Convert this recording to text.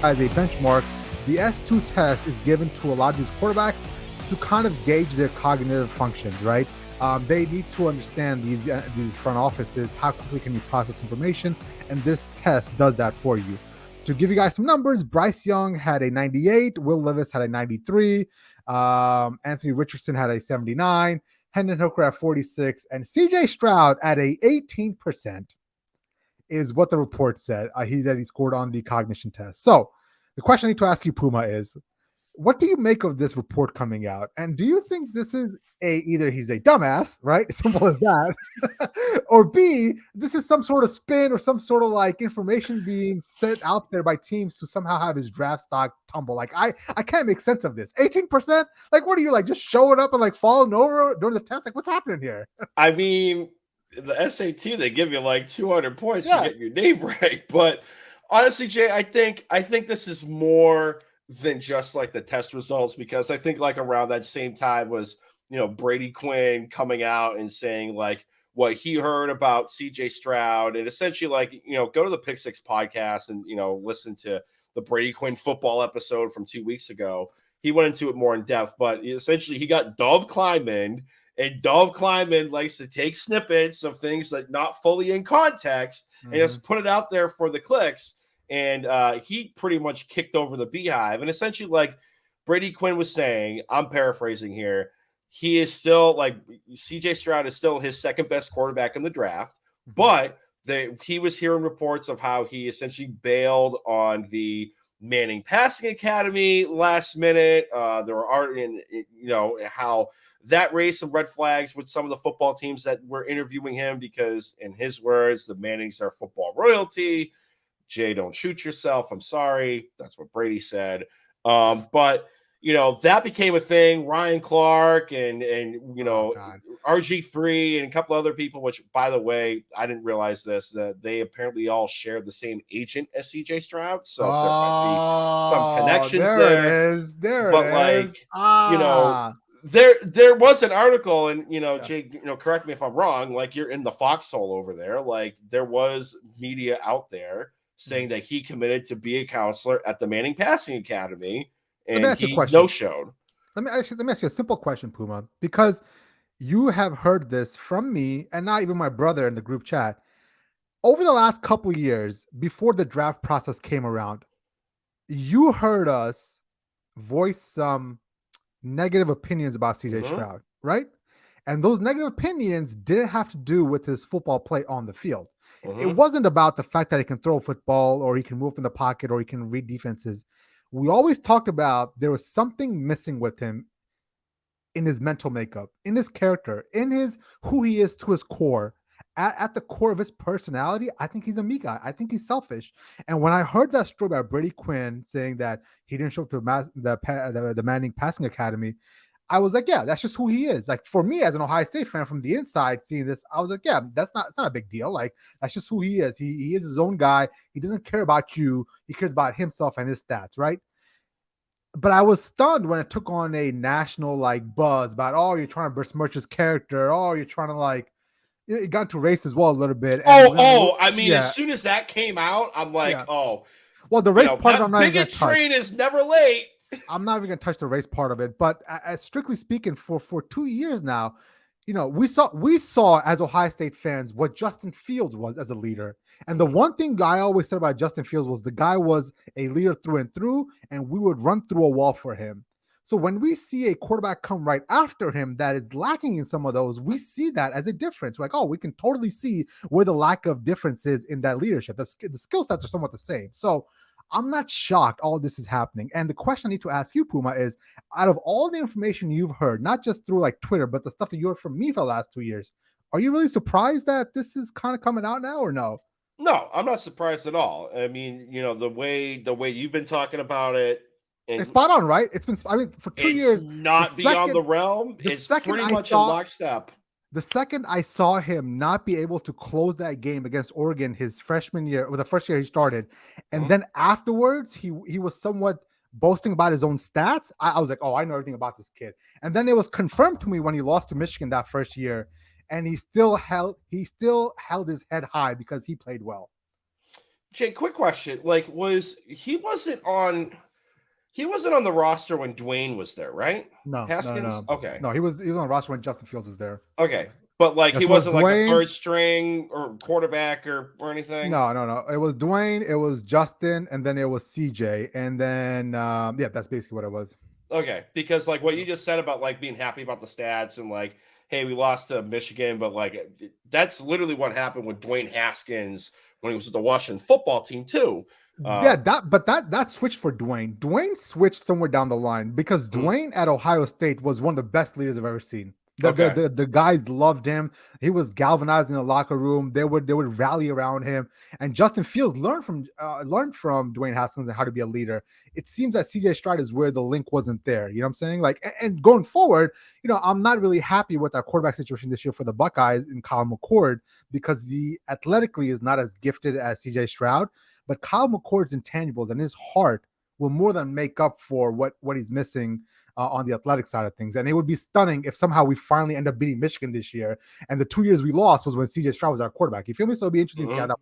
as a benchmark, the S2 test is given to a lot of these quarterbacks to kind of gauge their cognitive functions, right? They need to understand these front offices, how quickly can you process information, and this test does that for you. To give you guys some numbers, Bryce Young had a 98, Will Levis had a 93, Anthony Richardson had a 79, Hendon Hooker at 46, and CJ Stroud at a 18% is what the report said. He scored on the cognition test. So the question I need to ask you, Puma, is what do you make of this report coming out? And do you think this is either he's a dumbass, right? Simple as that, or B, this is some sort of spin or some sort of like information being sent out there by teams to somehow have his draft stock tumble? Like I can't make sense of this. 18%? Like what are you like just showing up and like falling over during the test? Like what's happening here? I mean, the SAT, they give you like 200 points to get your name right. But honestly, Jay, I think this is more than just like the test results, because I think like around that same time was, Brady Quinn coming out and saying like what he heard about CJ Stroud, and essentially like, go to the Pick Six podcast and, listen to the Brady Quinn football episode from 2 weeks ago. He went into it more in depth, but essentially he got Dove Kleiman, and Dove Kleiman likes to take snippets of things that not fully in context and just put it out there for the clicks. And he pretty much kicked over the beehive. And essentially, like Brady Quinn was saying, I'm paraphrasing here, he is still like CJ Stroud is still his second best quarterback in the draft, but he was hearing reports of how he essentially bailed on the Manning Passing Academy last minute. There were how that raised some red flags with some of the football teams that were interviewing him, because in his words, the Mannings are football royalty. Jay, don't shoot yourself. I'm sorry. That's what Brady said. But that became a thing. Ryan Clark and RG3 and a couple other people, which, by the way, I didn't realize this, that they apparently all shared the same agent as CJ Stroud. So there might be some connections there. It is. There it is. There was an article, and Jay, correct me if I'm wrong, like you're in the foxhole over there. Like there was media out there saying that he committed to be a counselor at the Manning Passing Academy, and he no-showed. Let me ask you a simple question, Puma, because you have heard this from me and not even my brother in the group chat. Over the last couple of years, before the draft process came around, you heard us voice some negative opinions about CJ Stroud, right? And those negative opinions didn't have to do with his football play on the field. It wasn't about the fact that he can throw a football or he can move in the pocket or he can read defenses. We always talked about there was something missing with him in his mental makeup, in his character, in his who he is to his core. At the core of his personality, I think he's a me guy. I think he's selfish. And when I heard that story about Brady Quinn saying that he didn't show up to the Manning Passing Academy, I was like, yeah, that's just who he is. Like for me as an Ohio State fan from the inside seeing this, I was like, yeah, it's not a big deal. Like that's just who he is. He is his own guy. He doesn't care about you. He cares about himself and his stats, right? But I was stunned when it took on a national like buzz about, oh, you're trying to besmirch his character. Oh, you're trying to like, it got into race as well a little bit. I mean, as soon as that came out, I'm like, well, the race part I'm not even going to touch. Train is never late. I'm not even going to touch the race part of it, but strictly speaking, for 2 years now, we saw as Ohio State fans what Justin Fields was as a leader. And the one thing I always said about Justin Fields was the guy was a leader through and through, and we would run through a wall for him. So when we see a quarterback come right after him that is lacking in some of those, we see that as a difference. We're like, oh, we can totally see where the lack of difference is in that leadership. The skill sets are somewhat the same. So I'm not shocked all this is happening. And the question I need to ask you, Puma, is out of all the information you've heard, not just through like Twitter, but the stuff that you heard from me for the last 2 years, are you really surprised that this is kind of coming out now or no? No, I'm not surprised at all. I mean, the way you've been talking about it, it's spot on, right? It's been, for 2 years. Not beyond the realm. It's pretty much in lockstep. The second I saw him not be able to close that game against Oregon his freshman year, or the first year he started, and then afterwards he was somewhat boasting about his own stats, I was like, oh, I know everything about this kid. And then it was confirmed to me when he lost to Michigan that first year, and he still held his head high because he played well. Jay, quick question. Like, he wasn't on the roster when Dwayne was there, right? Haskins? Okay. No, he was on the roster when Justin Fields was there. Okay. But like he This was wasn't like the Dwayne. third string or quarterback or anything. No. It was Dwayne, it was Justin, and then it was CJ, and then yeah, that's basically what it was. Okay, because like what you just said about like being happy about the stats and like, hey, we lost to Michigan, but like that's literally what happened with Dwayne Haskins when he was with the Washington football team too. Yeah, that switched for Dwayne. Dwayne switched somewhere down the line because Dwayne at Ohio State was one of the best leaders I've ever seen. The guys loved him. He was galvanizing the locker room. They would rally around him. And Justin Fields learned from Dwayne Haskins and how to be a leader. It seems that CJ Stroud is where the link wasn't there. You know what I'm saying? Like, and going forward, I'm not really happy with our quarterback situation this year for the Buckeyes in Kyle McCord because he athletically is not as gifted as CJ Stroud. But Kyle McCord's intangibles and his heart will more than make up for what he's missing on the athletic side of things. And it would be stunning if somehow we finally end up beating Michigan this year. And the 2 years we lost was when CJ Stroud was our quarterback. You feel me? So it'll be interesting to see how that